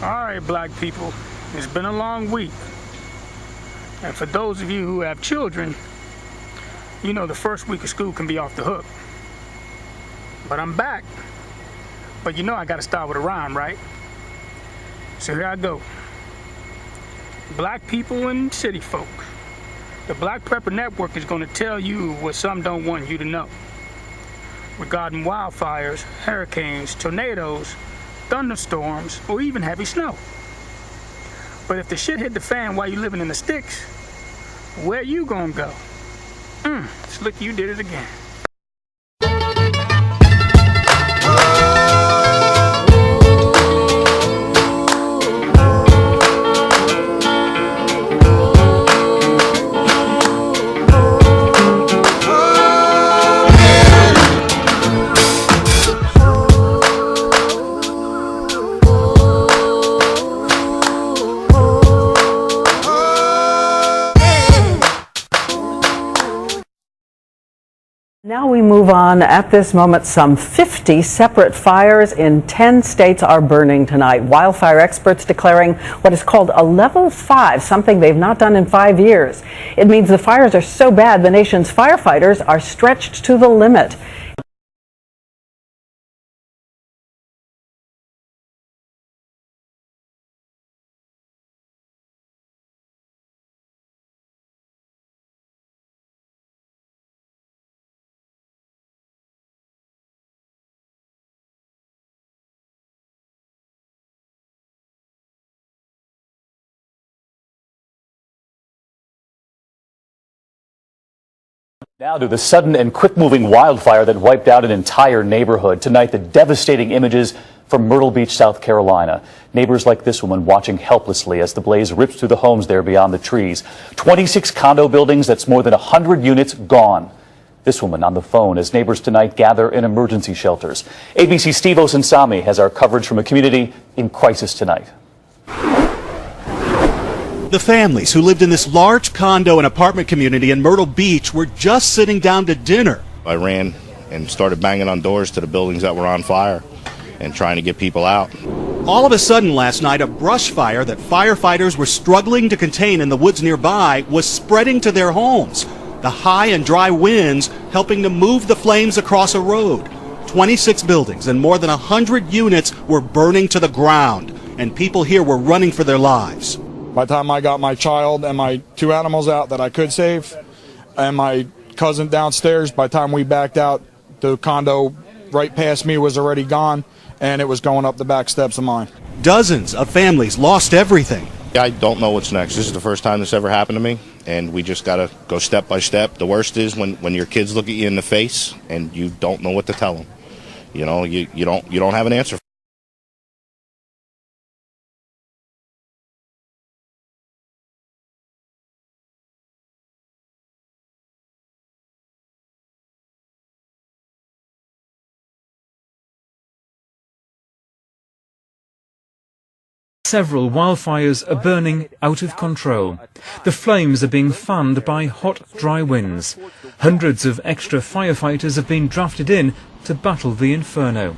Alright, black people, it's been a long week. And for those of you who have children, you know the first week of school can be off the hook. But I'm back. But you know I gotta start with a rhyme, right? So here I go. Black people and city folk. The Black Prepper Network is gonna tell you what some don't want you to know. Regarding wildfires, hurricanes, tornadoes, thunderstorms, or even heavy snow. But if the shit hit the fan while you living in the sticks, where you gonna go? Slick, you did it again. Now we move on. At this moment, some 50 separate fires in 10 states are burning tonight. Wildfire experts declaring what is called a level 5, something they've not done in 5 years. It means the fires are so bad the nation's firefighters are stretched to the limit. Now to the sudden and quick-moving wildfire that wiped out an entire neighborhood. Tonight, the devastating images from Myrtle Beach, South Carolina. Neighbors like this woman watching helplessly as the blaze rips through the homes there beyond the trees. 26 condo buildings, that's more than 100 units, gone. This woman on the phone as neighbors tonight gather in emergency shelters. ABC's Steve Osensami has our coverage from a community in crisis tonight. The families who lived in this large condo and apartment community in Myrtle Beach were just sitting down to dinner. I ran and started banging on doors to the buildings that were on fire and trying to get people out. All of a sudden last night, a brush fire that firefighters were struggling to contain in the woods nearby was spreading to their homes. The high and dry winds helping to move the flames across a road. 26 buildings and more than 100 units were burning to the ground, and people here were running for their lives. By the time I got my child and my 2 animals out that I could save, and my cousin downstairs, by the time we backed out, the condo right past me was already gone, and it was going up the back steps of mine. Dozens of families lost everything. I don't know what's next. This is the first time this ever happened to me, and we just got to go step by step. The worst is when your kids look at you in the face and you don't know what to tell them. You know, you don't have an answer. Several wildfires are burning out of control. The flames are being fanned by hot, dry winds. Hundreds of extra firefighters have been drafted in to battle the inferno.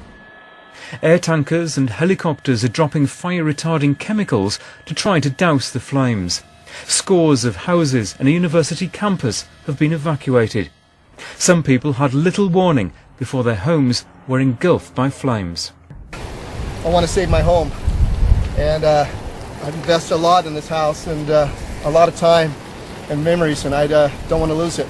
Air tankers and helicopters are dropping fire-retarding chemicals to try to douse the flames. Scores of houses and a university campus have been evacuated. Some people had little warning before their homes were engulfed by flames. I want to save my home. And I've invested a lot in this house and a lot of time and memories, and I don't want to lose it.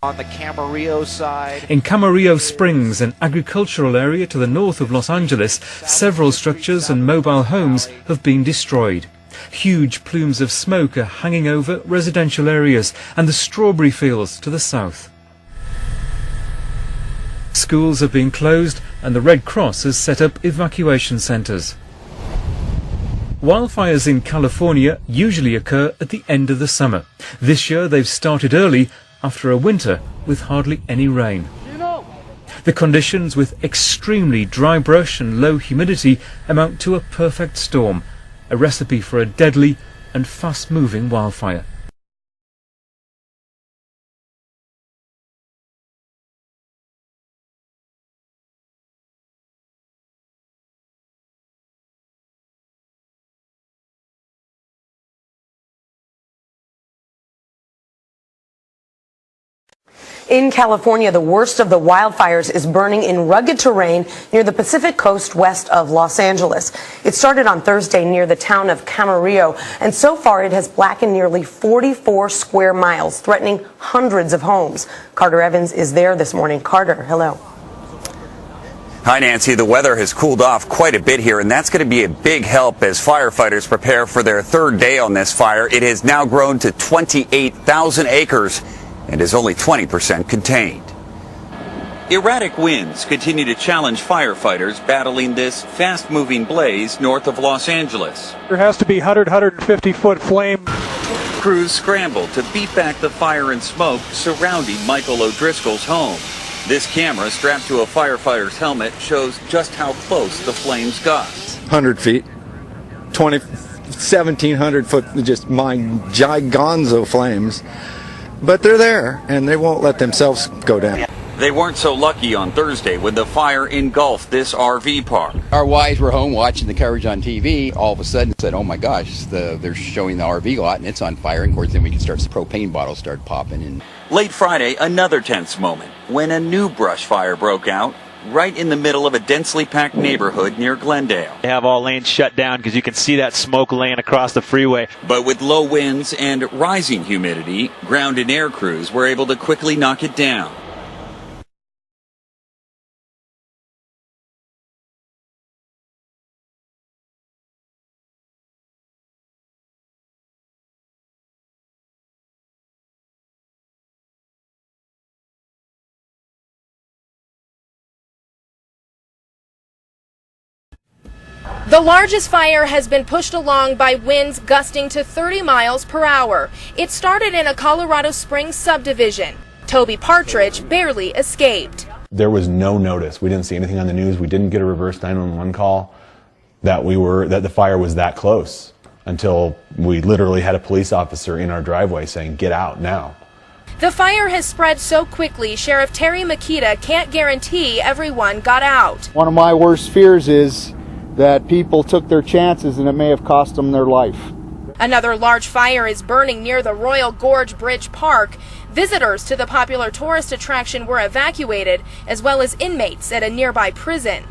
On the Camarillo side. In Camarillo Springs, an agricultural area to the north of Los Angeles, several structures and mobile homes have been destroyed. Huge plumes of smoke are hanging over residential areas and the strawberry fields to the south. Schools have been closed and the Red Cross has set up evacuation centres. Wildfires in California usually occur at the end of the summer. This year they've started early after a winter with hardly any rain. The conditions with extremely dry brush and low humidity amount to a perfect storm, a recipe for a deadly and fast-moving wildfire. In California, the worst of the wildfires is burning in rugged terrain near the Pacific coast west of Los Angeles. It started on Thursday near the town of Camarillo, and so far it has blackened nearly 44 square miles, threatening hundreds of homes. Carter Evans is there this morning. Carter, hello. Hi, Nancy. The weather has cooled off quite a bit here, and that's going to be a big help as firefighters prepare for their third day on this fire. It has now grown to 28,000 acres and is only 20% contained. Erratic winds continue to challenge firefighters battling this fast-moving blaze north of Los Angeles. There has to be 150-foot flame. Crews scramble to beat back the fire and smoke surrounding Michael O'Driscoll's home. This camera strapped to a firefighter's helmet shows just how close the flames got. 100 feet, 1,700 foot, just my giganzo flames. But they're there, and they won't let themselves go down. They weren't so lucky on Thursday when the fire engulfed this RV park. Our wives were home watching the coverage on TV. All of a sudden said, oh my gosh, they're showing the RV lot and it's on fire. And of course then we can start, propane bottles start popping. And late Friday, another tense moment when a new brush fire broke out right in the middle of a densely packed neighborhood near Glendale. They have all lanes shut down because you can see that smoke laying across the freeway. But with low winds and rising humidity, ground and air crews were able to quickly knock it down. The largest fire has been pushed along by winds gusting to 30 miles per hour. It started in a Colorado Springs subdivision. Toby Partridge barely escaped. There was no notice. We didn't see anything on the news. We didn't get a reverse 911 call that the fire was that close until we literally had a police officer in our driveway saying, "Get out now." The fire has spread so quickly, Sheriff Terry Makita can't guarantee everyone got out. One of my worst fears is that people took their chances and it may have cost them their life. Another large fire is burning near the Royal Gorge Bridge Park. Visitors to the popular tourist attraction were evacuated, as well as inmates at a nearby prison.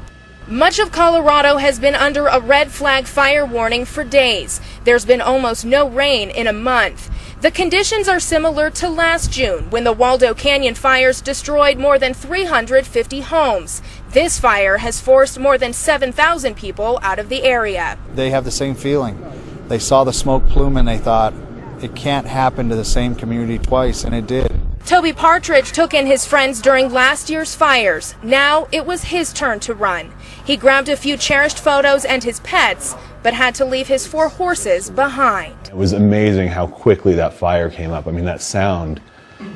Much of Colorado has been under a red flag fire warning for days. There's been almost no rain in a month. The conditions are similar to last June when the Waldo Canyon fires destroyed more than 350 homes. This fire has forced more than 7,000 people out of the area. They have the same feeling. They saw the smoke plume and they thought, it can't happen to the same community twice, and it did. Toby Partridge took in his friends during last year's fires. Now it was his turn to run. He grabbed a few cherished photos and his pets, but had to leave his 4 horses behind. It was amazing how quickly that fire came up. I mean, that sound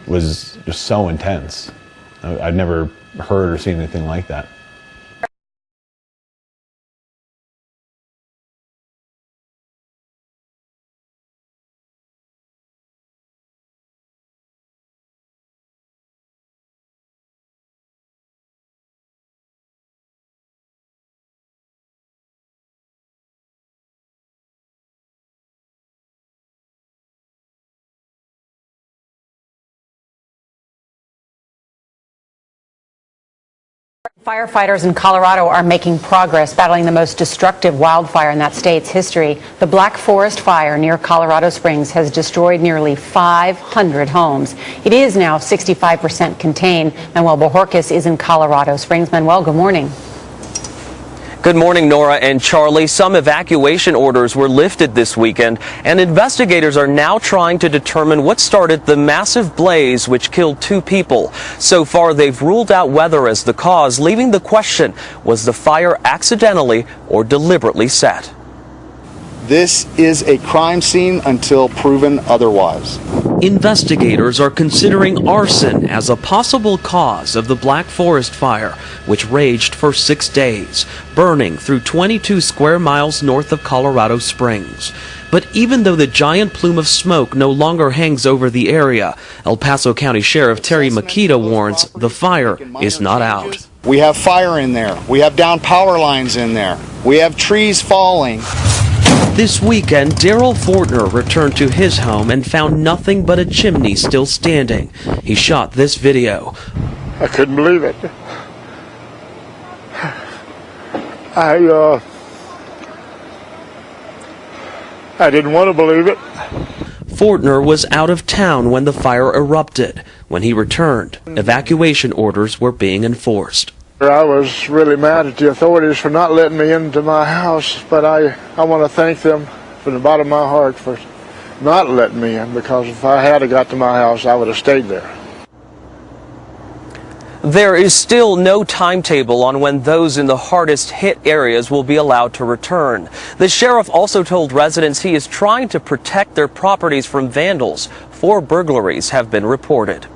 was just so intense. I'd never heard or seen anything like that. Firefighters in Colorado are making progress battling the most destructive wildfire in that state's history. The Black Forest Fire near Colorado Springs has destroyed nearly 500 homes. It is now 65% contained. Manuel Bojorquez is in Colorado Springs. Manuel, good morning. Good morning, Nora and Charlie. Some evacuation orders were lifted this weekend, and investigators are now trying to determine what started the massive blaze which killed 2 people. So far, they've ruled out weather as the cause, leaving the question, was the fire accidentally or deliberately set? This is a crime scene until proven otherwise. Investigators are considering arson as a possible cause of the Black Forest Fire, which raged for 6 days, burning through 22 square miles north of Colorado Springs. But even though the giant plume of smoke no longer hangs over the area, El Paso County Sheriff Terry Makita warns the fire is not out. We have fire in there. We have down power lines in there. We have trees falling. This weekend, Daryl Fortner returned to his home and found nothing but a chimney still standing. He shot this video. I couldn't believe it. I didn't want to believe it. Fortner was out of town when the fire erupted. When he returned, evacuation orders were being enforced. I was really mad at the authorities for not letting me into my house, but I want to thank them from the bottom of my heart for not letting me in, because if I had got to my house, I would have stayed there. There is still no timetable on when those in the hardest hit areas will be allowed to return. The sheriff also told residents he is trying to protect their properties from vandals. 4 burglaries have been reported.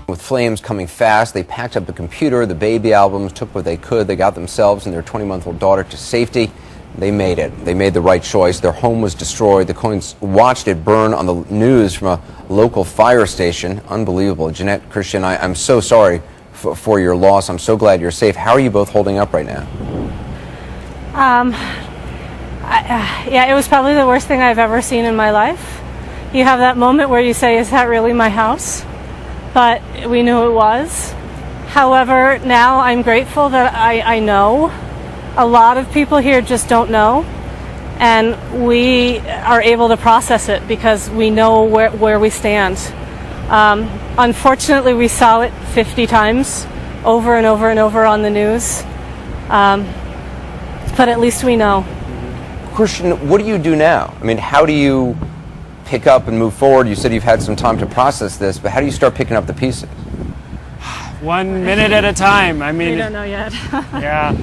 With flames coming fast, they packed up the computer, the baby albums, took what they could. They got themselves and their 20-month-old daughter to safety. They made it. They made the right choice. Their home was destroyed. The Coens watched it burn on the news from a local fire station. Unbelievable. Jeanette, Christian, I'm so sorry for your loss. I'm so glad you're safe. How are you both holding up right now? Yeah, it was probably the worst thing I've ever seen in my life. You have that moment where you say, is that really my house? But we knew it was. However, now I'm grateful that I know. A lot of people here just don't know, and we are able to process it because we know where we stand. Unfortunately, we saw it 50 times over and over and over on the news, but at least we know. Christian, what do you do now? I mean, how do you pick up and move forward? You said you've had some time to process this, but how do you start picking up the pieces? 1 minute at a time. I mean, we don't know yet. Yeah.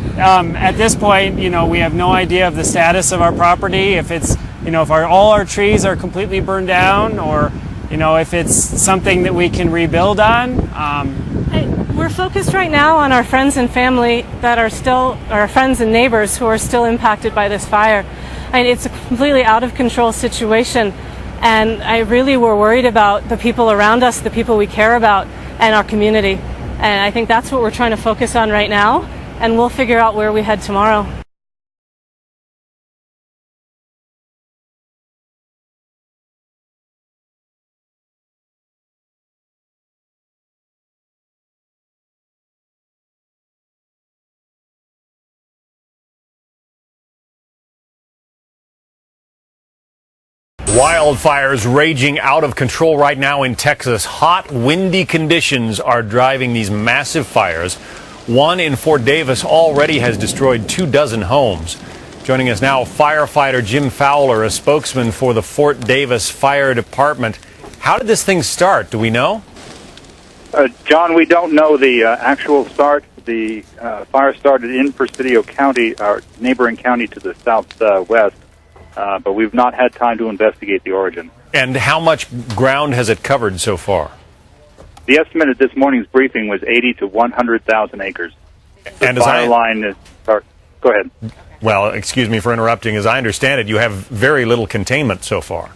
At this point, you know, we have no idea of the status of our property. If it's, you know, if all our trees are completely burned down, or, you know, if it's something that we can rebuild on. We're focused right now on our friends and family that are still, our friends and neighbors who are still impacted by this fire. I mean, it's a completely out of control situation. And I really were worried about the people around us, the people we care about, and our community. And I think that's what we're trying to focus on right now, and we'll figure out where we head tomorrow. Wildfires raging out of control right now in Texas. Hot, windy conditions are driving these massive fires. One in Fort Davis already has destroyed 24 homes. Joining us now, firefighter Jim Fowler, a spokesman for the Fort Davis Fire Department. How did this thing start? Do we know? John, we don't know the actual start. The fire started in Presidio County, our neighboring county to the southwest. But we've not had time to investigate the origin. And how much ground has it covered so far? The estimate at this morning's briefing was 80 to 100,000 acres. The fire line is... Sorry, go ahead. Well, excuse me for interrupting. As I understand it, you have very little containment so far.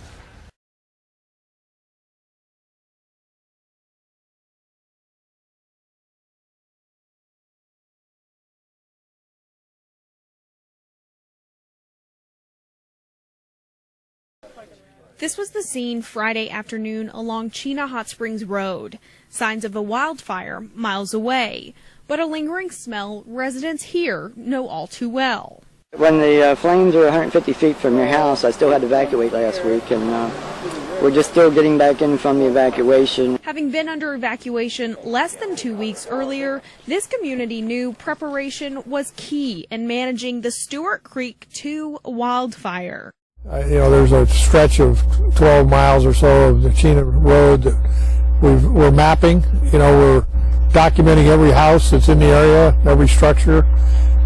This was the scene Friday afternoon along Chena Hot Springs Road. Signs of a wildfire miles away, but a lingering smell residents here know all too well. When the flames are 150 feet from your house, I still had to evacuate last week, and we're just still getting back in from the evacuation. Having been under evacuation less than 2 weeks earlier, this community knew preparation was key in managing the Stewart Creek 2 wildfire. You know, there's a stretch of 12 miles or so of the Chena Road that we're mapping. You know, we're documenting every house that's in the area, every structure,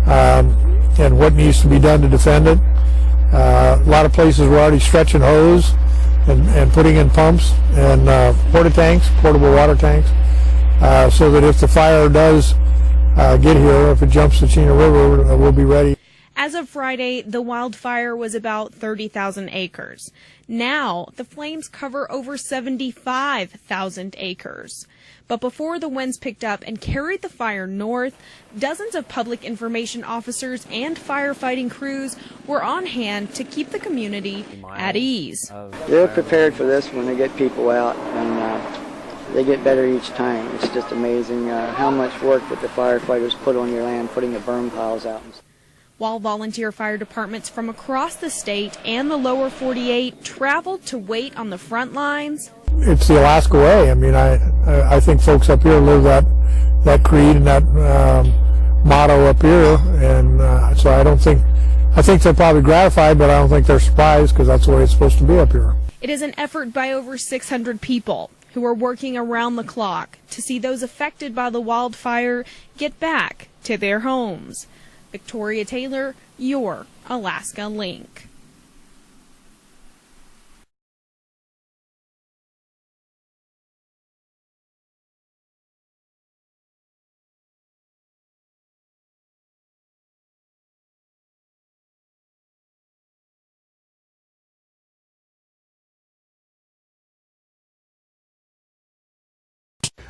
and what needs to be done to defend it. A lot of places we're already stretching hose and putting in pumps and portable water tanks, so that if the fire does get here, if it jumps the Chena River, we'll be ready. As of Friday, the wildfire was about 30,000 acres. Now, the flames cover over 75,000 acres. But before the winds picked up and carried the fire north, dozens of public information officers and firefighting crews were on hand to keep the community at ease. They're prepared for this when they get people out, and they get better each time. It's just amazing how much work that the firefighters put on your land, putting the burn piles out. While volunteer fire departments from across the state and the lower 48 traveled to wait on the front lines. It's the Alaska way. I mean, I think folks up here live that creed and that motto up here, and so I think they're probably gratified, but I don't think they're surprised because that's the way it's supposed to be up here. It is an effort by over 600 people who are working around the clock to see those affected by the wildfire get back to their homes. Victoria Taylor, your Alaska Link.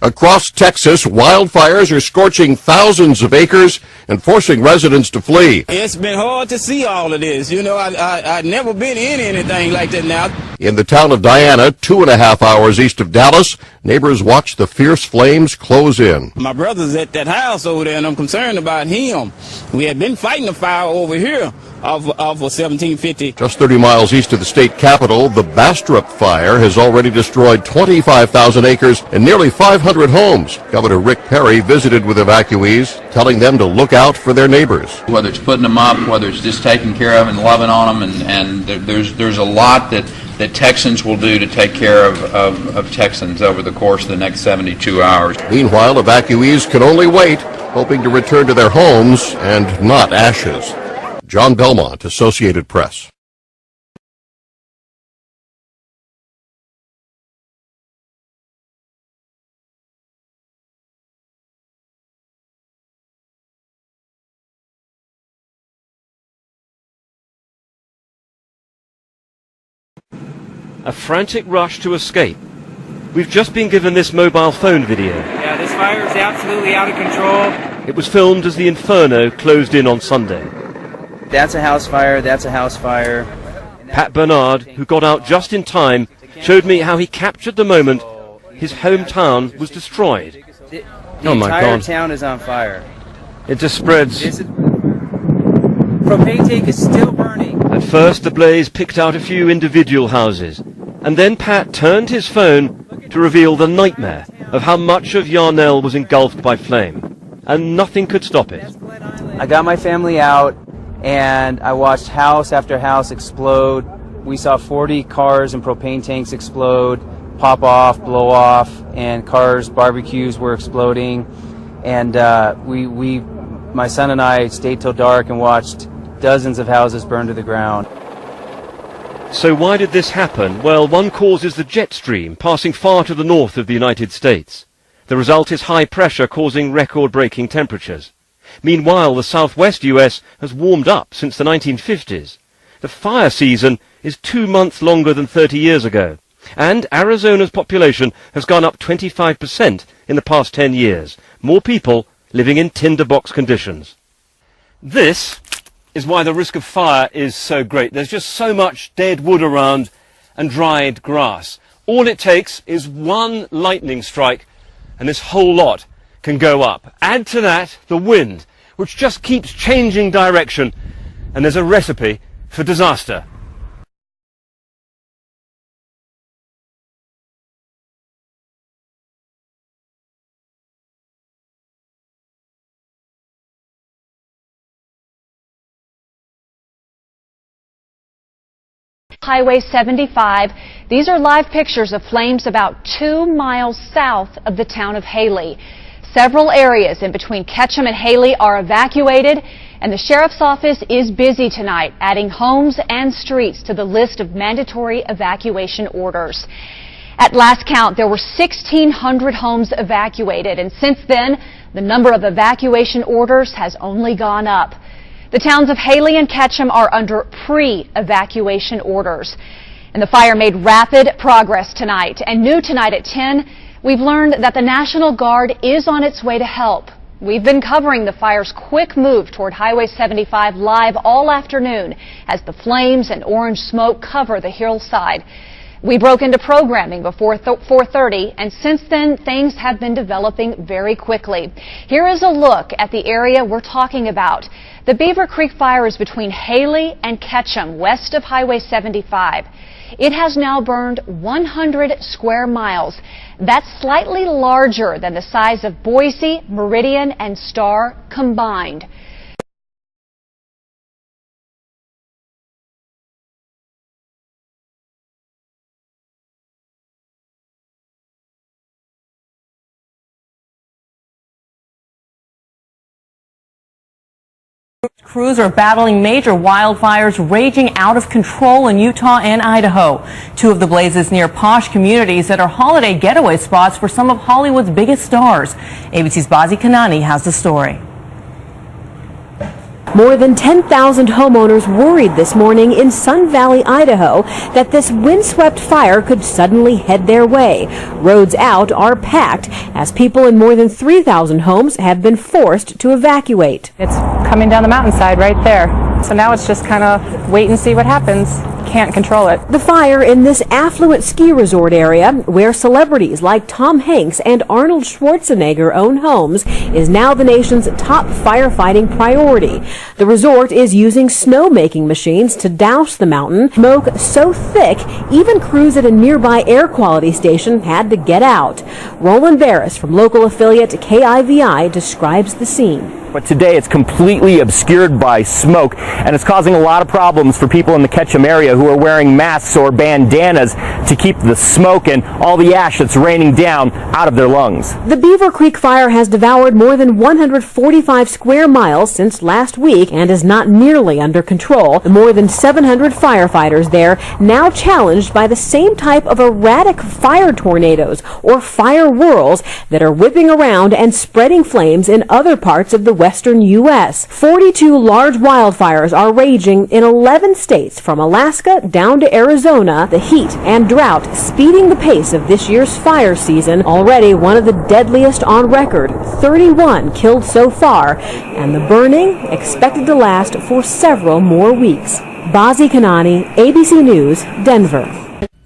Across Texas, wildfires are scorching thousands of acres and forcing residents to flee. It's been hard to see all of this. You know, I've never been in anything like that now. In the town of Diana, 2.5 hours east of Dallas, neighbors watch the fierce flames close in. My brother's at that house over there, and I'm concerned about him. We had been fighting a fire over here off of 1750. Just 30 miles east of the state capital, the Bastrop fire has already destroyed 25,000 acres and nearly 500 homes. Governor Rick Perry visited with evacuees, telling them to look out for their neighbors. Whether it's putting them up, whether it's just taking care of and loving on them, and there's a lot that Texans will do to take care of Texans over the course of the next 72 hours. Meanwhile, evacuees can only wait, hoping to return to their homes and not ashes. John Belmont, Associated Press. A frantic rush to escape. We've just been given this mobile phone video. Yeah, this fire is absolutely out of control. It was filmed as the inferno closed in on Sunday. That's a house fire, that's a house fire. Pat Bernard, who got out just in time, showed me how he captured the moment his hometown was destroyed. The oh my entire God. town is on fire. It just spreads. Propane tank is still burning. At first, the blaze picked out a few individual houses, and then Pat turned his phone to reveal the nightmare of how much of Yarnell was engulfed by flame, and nothing could stop it. I got my family out, and I watched house after house explode. We saw 40 cars and propane tanks explode, pop off, blow off, and cars, barbecues were exploding. And my son and I stayed till dark and watched dozens of houses burn to the ground. So why did this happen? Well, one cause is the jet stream passing far to the north of the United States. The result is high pressure causing record-breaking temperatures. Meanwhile, the southwest US has warmed up since the 1950s. The fire season is 2 months longer than 30 years ago. And Arizona's population has gone up 25% in the past 10 years. More people living in tinderbox conditions. This is why the risk of fire is so great. There's just so much dead wood around and dried grass. All it takes is one lightning strike and this whole lot can go up. Add to that the wind, which just keeps changing direction, and there's a recipe for disaster. Highway 75. These are live pictures of flames about 2 miles south of the town of Haley. Several areas in between Ketchum and Haley are evacuated, and the sheriff's office is busy tonight, adding homes and streets to the list of mandatory evacuation orders. At last count, there were 1,600 homes evacuated, and since then, the number of evacuation orders has only gone up. The towns of Haley and Ketchum are under pre-evacuation orders. And the fire made rapid progress tonight. And new tonight at 10, we've learned that the National Guard is on its way to help. We've been covering the fire's quick move toward Highway 75 live all afternoon as the flames and orange smoke cover the hillside. We broke into programming before 4:30, and since then, things have been developing very quickly. Here is a look at the area we're talking about. The Beaver Creek fire is between Haley and Ketchum, west of Highway 75. It has now burned 100 square miles. That's slightly larger than the size of Boise, Meridian, and Star combined. Crews are battling major wildfires raging out of control in Utah and Idaho. Two of the blazes near posh communities that are holiday getaway spots for some of Hollywood's biggest stars. ABC's Bazi Kanani has the story. More than 10,000 homeowners worried this morning in Sun Valley, Idaho, that this windswept fire could suddenly head their way. Roads out are packed as people in more than 3,000 homes have been forced to evacuate. It's coming down the mountainside right there. So now it's just kind of wait and see what happens. Can't control it. The fire in this affluent ski resort area, where celebrities like Tom Hanks and Arnold Schwarzenegger own homes, is now the nation's top firefighting priority. The resort is using snow-making machines to douse the mountain. Smoke so thick, even crews at a nearby air quality station had to get out. Roland Barris from local affiliate KIVI describes the scene. But today it's completely obscured by smoke, and it's causing a lot of problems for people in the Ketchum area who are wearing masks or bandanas to keep the smoke and all the ash that's raining down out of their lungs. The Beaver Creek fire has devoured more than 145 square miles since last week and is not nearly under control. The more than 700 firefighters there now challenged by the same type of erratic fire tornadoes or fire whirls that are whipping around and spreading flames in other parts of the western U.S. 42 large wildfires are raging in 11 states from Alaska down to Arizona, the heat and drought speeding the pace of this year's fire season, already one of the deadliest on record, 31 killed so far, and the burning expected to last for several more weeks. Bazi Kanani, ABC News, Denver.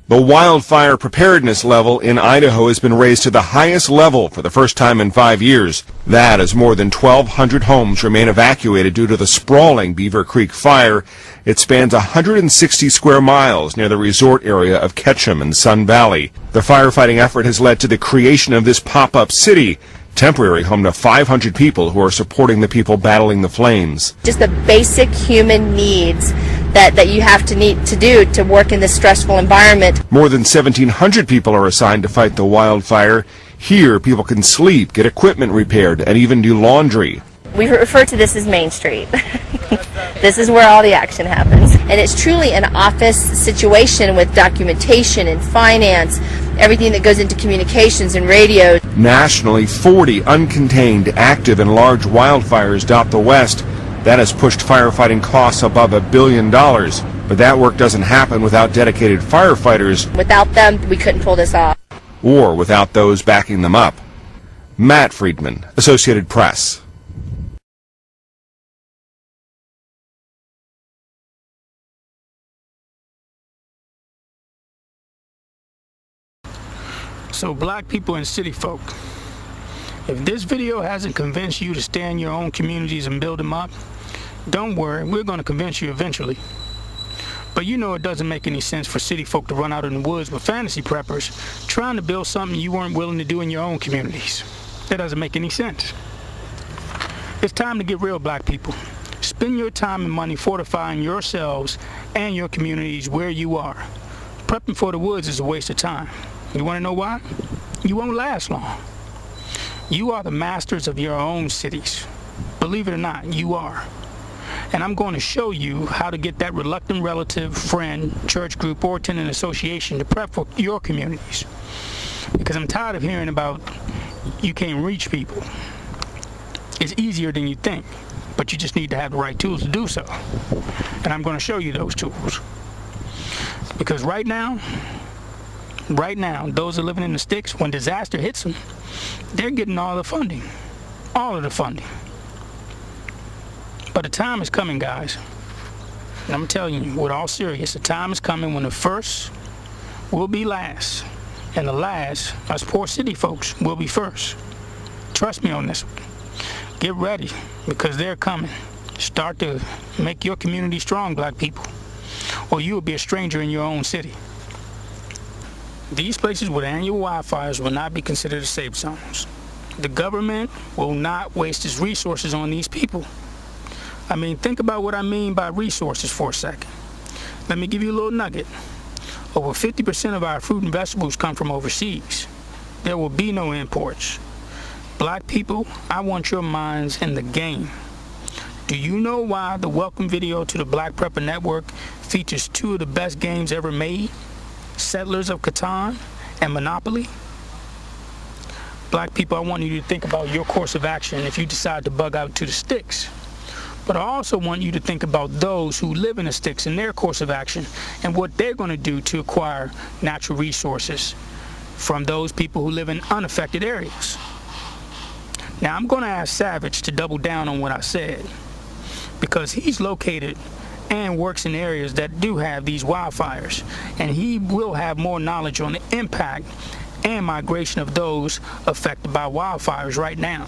The wildfire preparedness level in Idaho has been raised to the highest level for the first time in 5 years. That as more than 1,200 homes remain evacuated due to the sprawling Beaver Creek fire. It spans 160 square miles near the resort area of Ketchum in Sun Valley. The firefighting effort has led to the creation of this pop-up city, temporary home to 500 people who are supporting the people battling the flames. Just the basic human needs that you have to need to do to work in this stressful environment. More than 1,700 people are assigned to fight the wildfire. Here, people can sleep, get equipment repaired, and even do laundry. We refer to this as Main Street. This is where all the action happens. And it's truly an office situation with documentation and finance, everything that goes into communications and radio. Nationally, 40 uncontained, active, and large wildfires dot the West. That has pushed firefighting costs above $1 billion. But that work doesn't happen without dedicated firefighters. Without them, we couldn't pull this off. Or without those backing them up. Matt Friedman, Associated Press. So black people and city folk, if this video hasn't convinced you to stay in your own communities and build them up, don't worry, we're going to convince you eventually. But you know it doesn't make any sense for city folk to run out in the woods with fantasy preppers trying to build something you weren't willing to do in your own communities. That doesn't make any sense. It's time to get real, black people. Spend your time and money fortifying yourselves and your communities where you are. Prepping for the woods is a waste of time. You want to know why? You won't last long. You are the masters of your own cities. Believe it or not, you are. And I'm going to show you how to get that reluctant relative, friend, church group, or tenant association to prep for your communities. Because I'm tired of hearing about you can't reach people. It's easier than you think. but you just need to have the right tools to do so. And I'm going to show you those tools. Because right now, those that are living in the sticks, when disaster hits them, they're getting all the funding. All of the funding. But the time is coming, guys. And I'm telling you, with all serious, the time is coming when the first will be last. And the last, us poor city folks, will be first. Trust me on this one. Get ready, because they're coming. Start to make your community strong, black people, or you will be a stranger in your own city. These places with annual wildfires will not be considered safe zones. The government will not waste its resources on these people. I mean, think about what I mean by resources for a second. Let me give you a little nugget. Over 50% of our fruit and vegetables come from overseas. There will be no imports. Black people, I want your minds in the game. Do you know why the welcome video to the Black Prepper Network features two of the best games ever made? Settlers of Catan and Monopoly? Black people, I want you to think about your course of action if you decide to bug out to the sticks. But I also want you to think about those who live in the sticks and their course of action and what they're going to do to acquire natural resources from those people who live in unaffected areas. Now, I'm going to ask Savage to double down on what I said, because he's located and works in areas that do have these wildfires, and he will have more knowledge on the impact and migration of those affected by wildfires right now,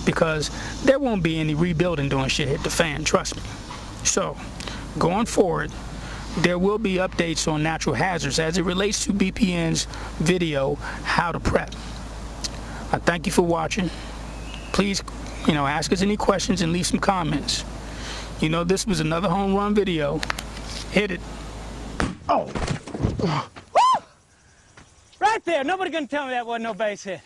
because there won't be any rebuilding doing shit hit the fan, trust me. So, going forward, there will be updates on natural hazards as it relates to BPN's video, How to Prep. I thank you for watching. Please, ask us any questions and leave some comments. This was another home run video. Hit it. Oh. Right there. Nobody gonna tell me that wasn't no base hit.